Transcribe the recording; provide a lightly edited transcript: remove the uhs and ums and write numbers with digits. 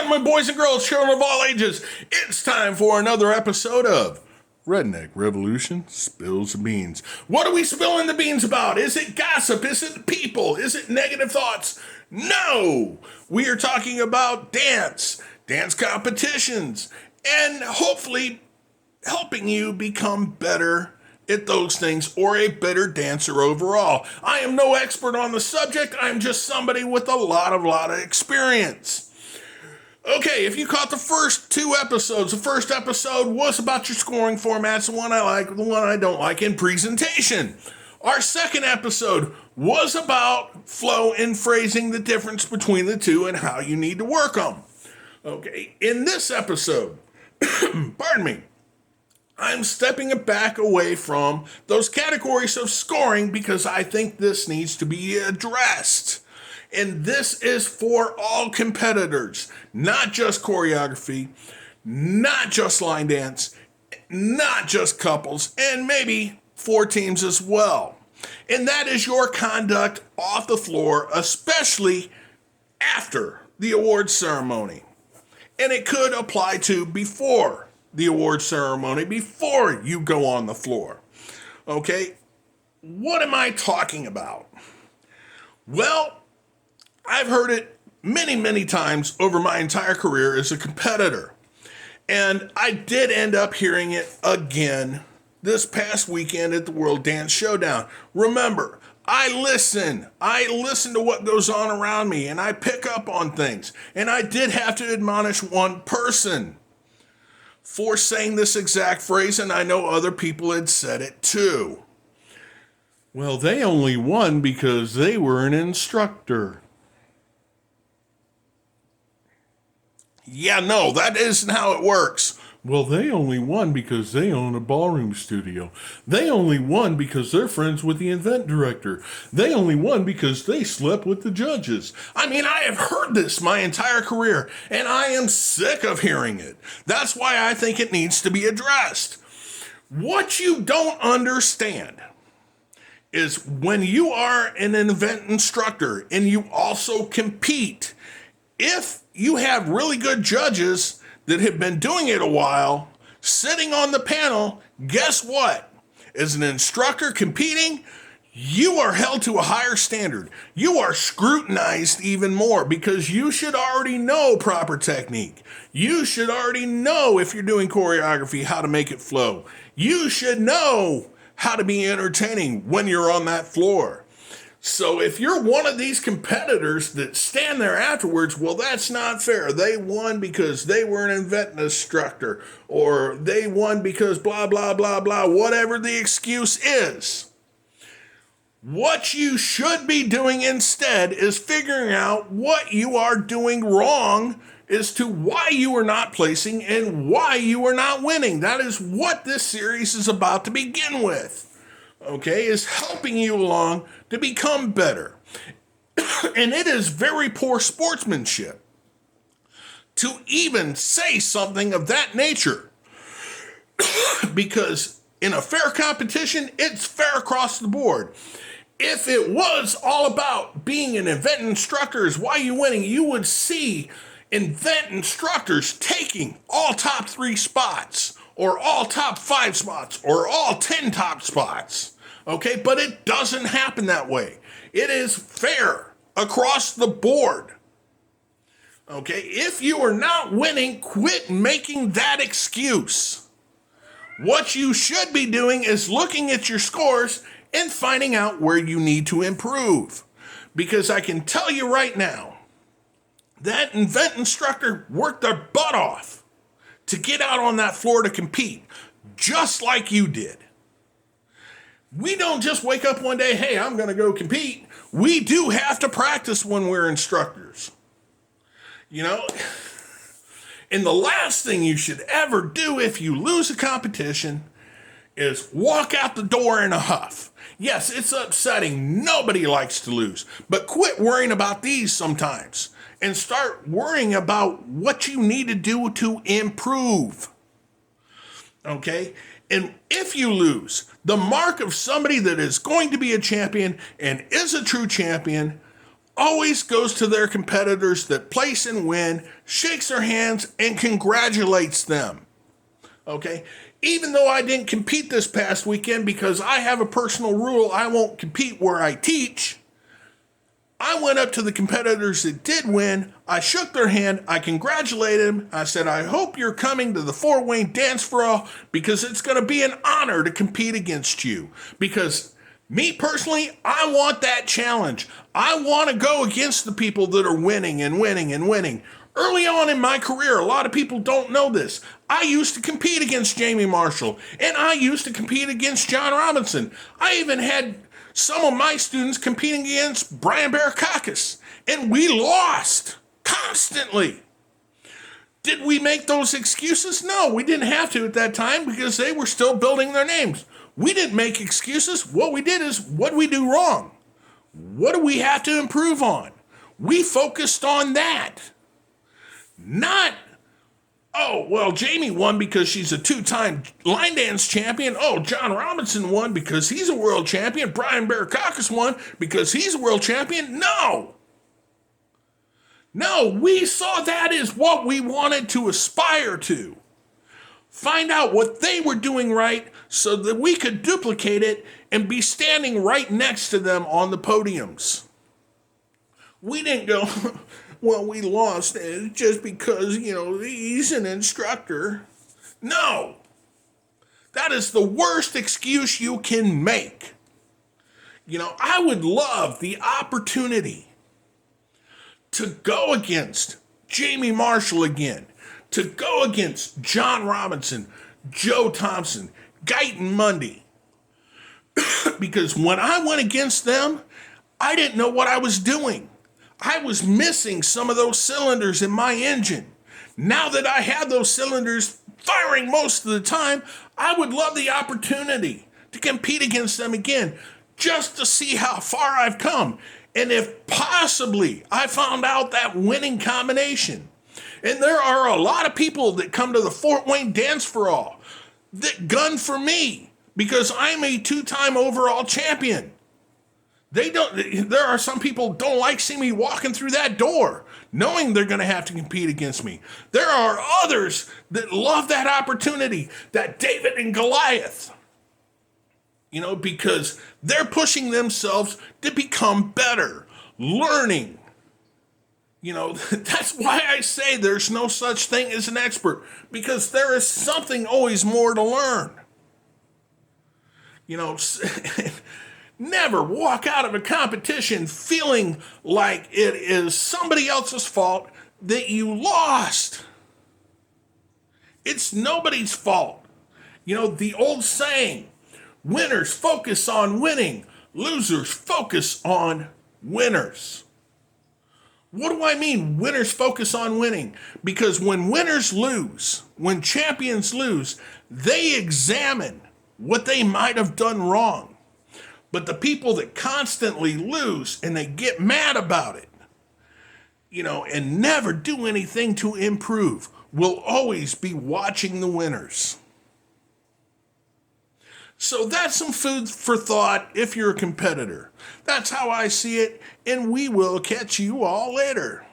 gentlemen, boys and girls, children of all ages, it's time for another episode of Redneck Revolution Spills the Beans. What are we spilling the beans about? Is it gossip? Is it people? Is it negative thoughts? No! We are talking about dance competitions, and hopefully helping you become better at those things or a better dancer overall. I am no expert on the subject. I'm just somebody with a lot of experience. Okay, if you caught the first two episodes, the first episode was about your scoring formats, the one I like, the one I don't like, and presentation. Our second episode was about flow and phrasing, the difference between the two and how you need to work them. Okay, in this episode, pardon me, I'm stepping it back away from those categories of scoring because I think this needs to be addressed. And this is for all competitors, not just choreography, not just line dance, not just couples, and maybe for teams as well. And that is your conduct off the floor, especially after the award ceremony. And it could apply to before the award ceremony, before you go on the floor. Okay, what am I talking about? Well, I've heard it many times over my entire career as a competitor. And I did end up hearing it again this past weekend at the World Dance Showdown. Remember, I listen to what goes on around me, and I pick up on things. And I did have to admonish one person for saying this exact phrase, and I know other people had said it too. Well, they only won because they were an instructor. Yeah, no, that isn't how it works. Well, they only won because they own a ballroom studio. They only won because they're friends with the event director. They only won because they slept with the judges. I mean, I have heard this my entire career, and I am sick of hearing it. That's why I think it needs to be addressed. What you don't understand is when you are an event instructor and you also compete, if you have really good judges that have been doing it a while, sitting on the panel, guess what? As an instructor competing, you are held to a higher standard. You are scrutinized even more because you should already know proper technique. You should already know, if you're doing choreography, how to make it flow. You should know how to be entertaining when you're on that floor. So if you're one of these competitors that stand there afterwards, well, that's not fair. They won because they were an event instructor, or they won because blah, blah, blah, blah, whatever the excuse is. What you should be doing instead is figuring out what you are doing wrong as to why you are not placing and why you are not winning. That is what this series is about to begin with. Okay, is helping you along to become better. And it is very poor sportsmanship to even say something of that nature. Because in a fair competition, it's fair across the board. If it was all about being an event instructor is why you're winning, you would see event instructors taking all top 3 spots, or all top 5 spots, or all 10 top spots. Okay, but it doesn't happen that way. It is fair across the board. Okay, if you are not winning, quit making that excuse. What you should be doing is looking at your scores and finding out where you need to improve. Because I can tell you right now, that event instructor worked their butt off to get out on that floor to compete, just like you did. We don't just wake up one day, hey, I'm going to go compete. We do have to practice when we're instructors. You know, and the last thing you should ever do if you lose a competition is walk out the door in a huff. Yes, it's upsetting. Nobody likes to lose. But quit worrying about these sometimes and start worrying about what you need to do to improve. Okay? And if you lose, the mark of somebody that is going to be a champion and is a true champion always goes to their competitors that place and win, shakes their hands, and congratulates them. Okay? Even though I didn't compete this past weekend because I have a personal rule, I won't compete where I teach. I went up to the competitors that did win. I shook their hand. I congratulated them. I said, I hope you're coming to the Fort Wayne Dance for All because it's going to be an honor to compete against you. Because me personally, I want that challenge. I want to go against the people that are winning and winning and winning. Early on in my career, a lot of people don't know this. I used to compete against Jamie Marshall, and I used to compete against John Robinson. I even had some of my students competing against Brian Barakakis, and we lost constantly. Did we make those excuses? No, we didn't have to at that time because they were still building their names. We didn't make excuses. What we did is, what did we do wrong? What do we have to improve on? We focused on that. Not, oh, well, Jamie won because she's a two-time line dance champion. Oh, John Robinson won because he's a world champion. Brian Barakakis won because he's a world champion. No, we saw that as what we wanted to aspire to. Find out what they were doing right so that we could duplicate it and be standing right next to them on the podiums. We didn't go, well, we lost just because, he's an instructor. No. That is the worst excuse you can make. I would love the opportunity to go against Jamie Marshall again, to go against John Robinson, Joe Thompson, Guyton Mundy. Because when I went against them, I didn't know what I was doing. I was missing some of those cylinders in my engine. Now that I have those cylinders firing most of the time, I would love the opportunity to compete against them again, just to see how far I've come. And if possibly I found out that winning combination. And there are a lot of people that come to the Fort Wayne Dance for All that gun for me because I'm a two-time overall champion. There are some people who don't like seeing me walking through that door, knowing they're going to have to compete against me. There are others that love that opportunity, that David and Goliath, because they're pushing themselves to become better, learning. That's why I say there's no such thing as an expert, because there is something always more to learn. Never walk out of a competition feeling like it is somebody else's fault that you lost. It's nobody's fault. The old saying, winners focus on winning, losers focus on winners. What do I mean, winners focus on winning? Because when winners lose, when champions lose, they examine what they might have done wrong. But the people that constantly lose and they get mad about it, and never do anything to improve, will always be watching the winners. So that's some food for thought if you're a competitor. That's how I see it, and we will catch you all later.